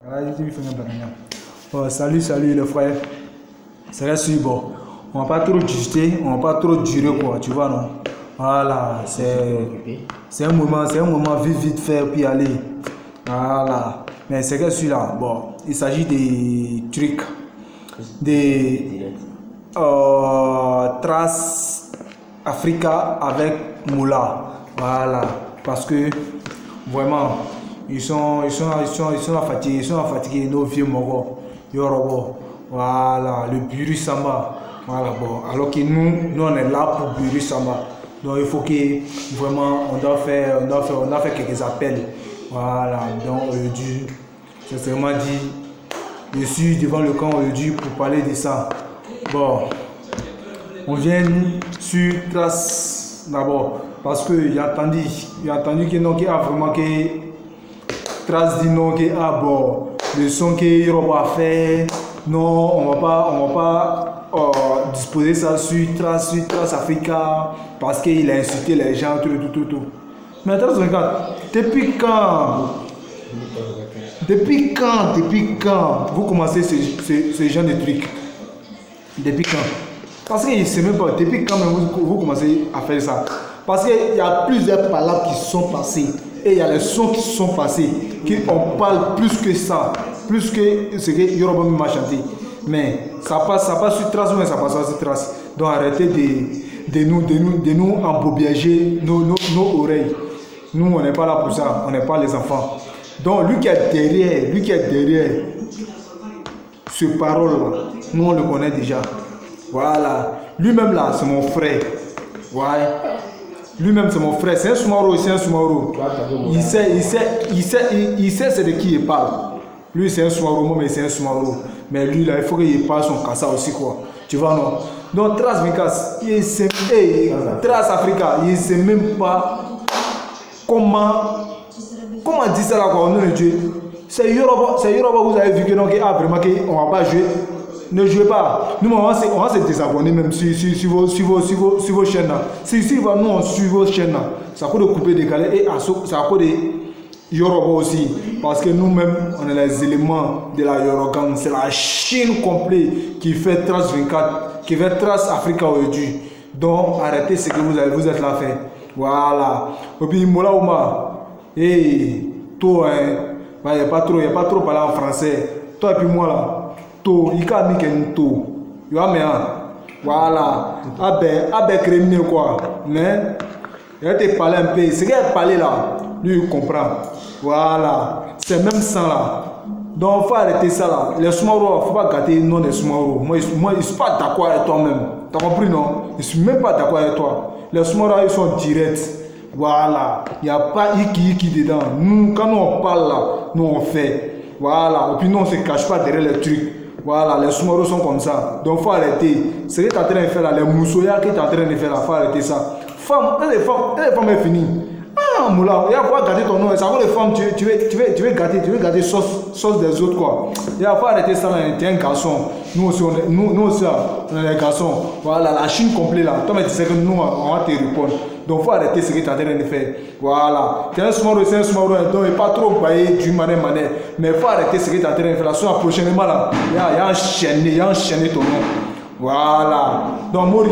Oh, salut les frères. C'est là bon. On va pas trop discuter, on va pas trop durer quoi, tu vois non. Voilà, c'est un moment vite fait puis aller. Voilà. Mais c'est que celui-là, bon, il s'agit des trucs, des traces Africa avec Moula. Voilà, parce que vraiment ils sont fatigués, nos vieux Mogo, Yorobo. Voilà, le Buru Samba. Voilà, bon, alors que nous on est là pour Buru Samba. Donc il faut que vraiment on doit faire quelques appels. Voilà, donc aujourd'hui, c'est vraiment dit, je suis devant le camp aujourd'hui pour parler de ça. Bon, on vient sur trace d'abord parce que j'ai entendu que non, qu'il y a vraiment que trace dit non, que ah bon, le son qu'il va faire, non, on va pas disposer ça sur trace Africa parce qu'il a insulté les gens, tout. Mais attends, regarde, depuis quand vous commencez ce genre de trucs? Depuis quand? Parce que je ne sais même pas, depuis quand même vous commencez à faire ça? Parce qu'il y a plusieurs palabres qui sont passées et il y a les sons qui sont passés, qu'on parle plus que ça, plus que ce que Yoruba m'a chanté. Mais ça passe sur trace ou ça passe pas sur trace. Donc arrêtez de nous embobbiager nos oreilles. Nous, on n'est pas là pour ça, on n'est pas les enfants. Donc, lui qui est derrière ce parole-là, nous, on le connaît déjà. Voilà. Lui-même, là, c'est mon frère. Ouais. Lui-même, c'est mon frère. C'est un Soumaro, Il sait c'est de qui il parle. Lui, c'est un Soumaro, mais c'est un Soumaro. Mais lui, là, il faut qu'il parle son kassa aussi, quoi. Tu vois, non? Donc, Trace Vincas, Trace Africa, il ne sait même pas comment dire ça là quoi, au nom de Dieu. C'est Yoruba, vous avez vu que non, vraiment qu'on va pas jouer. Ne jouez pas. Nous, on va se désabonner même sur vos chaînes là. Si nous on suit vos chaînes là, ça peut de couper, décaler et ça peut de Yoruba aussi. Parce que nous-mêmes, on est les éléments de la Yorogan. C'est la Chine complète qui fait Trace 24, qui fait Trace Africa aujourd'hui. Donc, arrêtez ce que vous êtes là fait. Voilà. Et puis, Moula Ouma, hey, toi, il n'y a pas trop parler en français. Toi et puis moi là, toi, il y a mis qu'un toi. Tu vois, mais voilà. Abe créminé quoi. Mais, il a te parlé un peu. Ce qu'il a parlé là, lui, il comprend. Voilà. C'est même ça là. Donc, il faut arrêter ça là. Les Soumaro, il ne faut pas gâter le nom des Soumaro. Moi, je ne suis pas d'accord avec toi-même. Tu as compris, non? Je ne suis même pas d'accord avec toi. Les Soumaro, ils sont directs. Voilà. Il n'y a pas iki dedans. Nous, quand nous on parle là, nous on fait. Voilà. Et puis nous, on ne se cache pas derrière les trucs. Voilà. Les Soumaro sont comme ça. Donc, il faut arrêter. Ce que tu es en train de faire là, les moussoyas que tu es en train de faire là, il faut arrêter ça. Femme, les femmes est finie. Ah, Moula, il y a quoi gâter ton nom? Ça vaut les femmes, tu veux gâter sauce des autres quoi. Il faut arrêter ça là, tu es un garçon. Nous aussi, on est des garçons. Voilà, la Chine complète là. Toi, mais tu sais que nous, on va te répondre. Donc, il faut arrêter ce que tu es en train de faire. Voilà. Tu es un Soumaro, donc il n'est pas trop baillé du mané. Mais il faut arrêter ce que tu es en train de faire là. Soit prochainement là, il y a enchaîné ton nom. Voilà. Donc, Mori,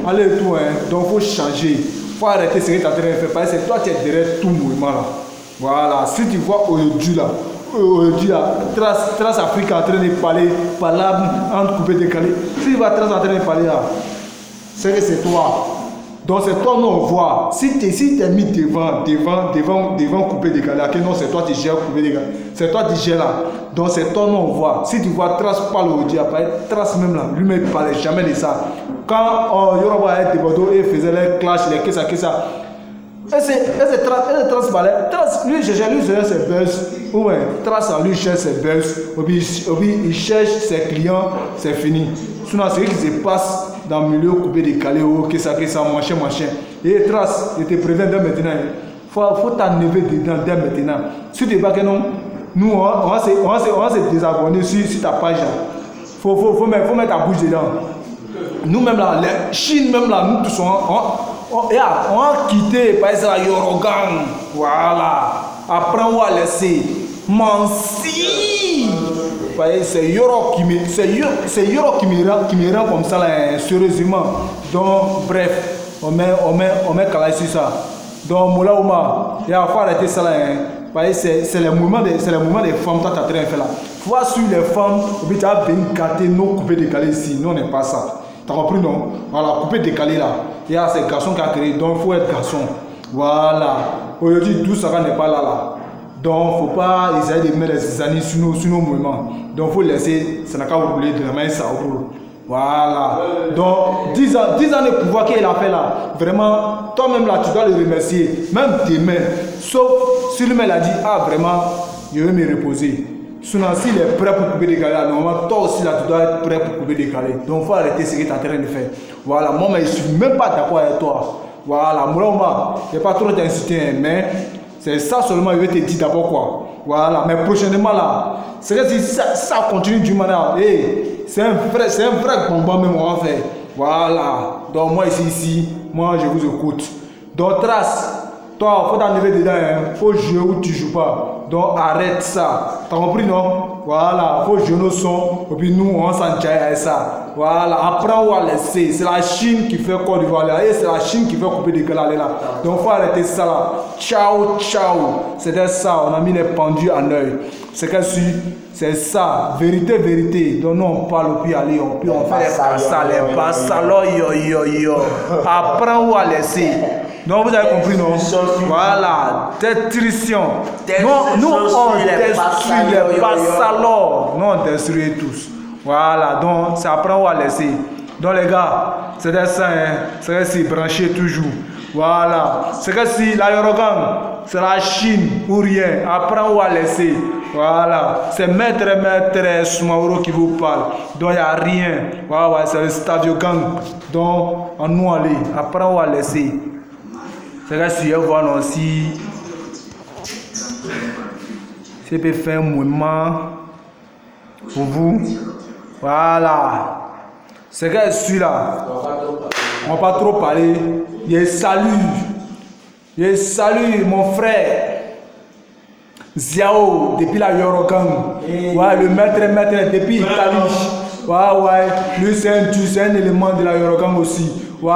allez tout, hein. Donc, il faut changer. Il faut arrêter ce que tu es en train de faire. Parce que toi, tu es derrière tout le mouvement là. Voilà. Si tu vois aujourd'hui là, Trace Africa en train de parler, par là, entrecoupé, décalé. Si tu vois Trace en train de parler là, c'est que c'est toi. Donc c'est toi, nous on voit. Si tu es mis devant coupé, décalé, que non, c'est toi qui gères coupé, décalé. C'est toi qui gères là. Donc c'est toi, nous on voit. Si tu vois Trace parler aujourd'hui, Trace même là, lui-même ne parlait jamais de ça. Quand Yoruba a été débattu et faisait les clashs, les qu'est-ce. Et c'est Trace parlait. Trace, lui, c'est buzz. Ouais, Trace, lui, cherche ses buzz. Il cherche ses clients, c'est fini. Sinon, c'est ce qui se passe dans le milieu coupé décalé, qu'est-ce machin. Et Trace, je te préviens dès maintenant. Faut t'enlever dedans dès maintenant. Si tu ne pas que non, nous, on va se désabonner sur ta page. Faut mettre ta bouche dedans. Nous-mêmes là, les Chine même là, nous tous on va quitter par exemple la Yorogan. Voilà. Après on va laisser Mansi. c'est Yoro qui me rend comme ça là, sérieusement. Donc bref, on met calé sur ça. Donc Moula Ouma, il faut arrêter ça là. C'est le mouvement des femmes que tu es en train de faire là. Il faut suivre les femmes, et puis tu as bien gâté, non coupé décalé ici. Non, on n'est pas ça. Tu as compris, non? Voilà, coupé décalé là. Il y a ces garçons qui ont créé, donc il faut être garçon. Voilà. Aujourd'hui, tout ça n'est pas là. Donc, il ne faut pas essayer de mettre les années sur nos mouvements. Donc, il faut laisser, ça n'a qu'à rouler de la main, ça roule. Voilà. Donc, 10 ans de pouvoir qu'il a fait là, vraiment, toi-même là, tu dois le remercier. Même demain. Sauf si lui-même a dit, ah, vraiment, je vais me reposer. Sinon, s'il est prêt pour couper des galets, normalement, toi aussi là, tu dois être prêt pour couper des galets. Donc, il faut arrêter ce que tu es en train de faire. Voilà. Moi, mais je ne suis même pas d'accord avec toi. Voilà. Moula, je ne vais pas trop t'inciter, mais c'est ça seulement, je vais te dire d'abord quoi. Voilà. Mais prochainement là, c'est que si ça continue du manière, hey, c'est un vrai combat même on va faire. Voilà. Donc moi ici, moi je vous écoute. Donc Trace, toi, faut t'enlever dedans, hein. Faut jouer ou tu joues pas. Donc arrête ça. T'as compris non? Voilà, faut jouer nos sons. Et puis nous, on s'en tient avec ça. Voilà, apprends ou à laisser. C'est la Chine qui fait Côte d'Ivoire là. Et c'est la Chine qui fait couper des galets là. Donc faut arrêter ça là. Ciao, ciao. C'était ça, on a mis les pendus en œil. C'est que c'est ça, vérité. Donc nous on parle au pied, allez, on fait les passalons, yo. Apprends ou à laisser. Donc vous avez compris, non? Voilà, détrition. Nous on détruit les passalons. Nous on détruit tous. Voilà, donc c'est apprendre ou à laisser. Donc les gars, c'est ça, hein? C'est que si branché toujours. Voilà, c'est que si la Yorogang, c'est la Chine ou rien. Apprends ou à laisser. Voilà, c'est maître Soumaoro qui vous parle. Donc il n'y a rien. Voilà, c'est le Stadio Gang. Donc on nous aller, apprends ou à laisser. C'est que si vous voyez aussi, je peux faire un mouvement pour vous. Voilà. C'est que celui-là, on va pas trop parler. Je salue mon frère Ziao depuis la Yorogang. Ouais, le maître depuis Italie. Ouais, lui c'est un élément de la Yorogang aussi. Ouais.